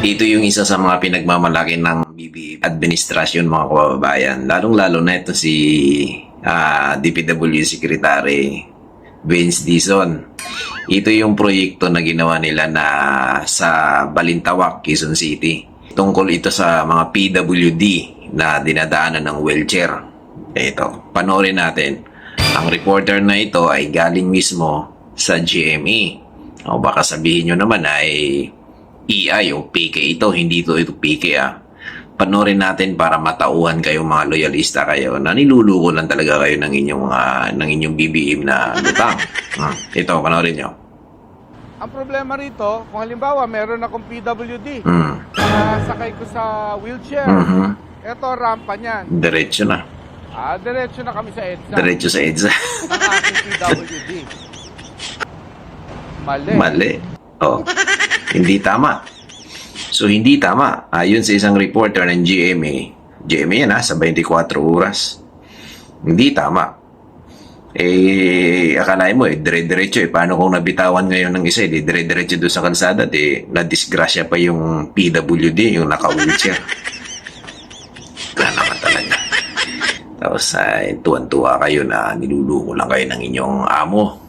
Ito yung isa sa mga pinagmamalaki ng BBM administrasyon, mga kababayan. Lalong-lalo na ito si DPW Secretary Vince Dizon. Ito yung proyekto na ginawa nila na sa Balintawak, Quezon City. Tungkol ito sa mga PWD na dinadaanan ng wheelchair. Ito, panoorin natin. Ang reporter na ito ay galing mismo sa GME. O baka sabihin nyo naman ay EI o PK ito. Hindi ito PK Panoorin natin para matauhan kayo, mga loyalista kayo, na niluluko lang talaga kayo ng inyong BBM na lutang. Ito, panoorin nyo. Ang problema rito, kung halimbawa meron akong PWD, sakay ko sa wheelchair, ito rampa niyan. Diretso na. Diretso na kami sa EDSA. Diretso sa EDSA. Ang aking PWD. Mali. Hindi tama. So, hindi tama. Ayon sa isang reporter ng GMA yan sa 24 oras. Hindi tama. Akalain mo dire-diretso Paano kung nabitawan ngayon ng isa, dire-diretso doon sa kalsada, na-disgrasya pa yung PWD, yung naka-wheelchair. Wala naman talaga. Tapos, tuwan-tuwa kayo na niluluko lang kayo ng inyong amo.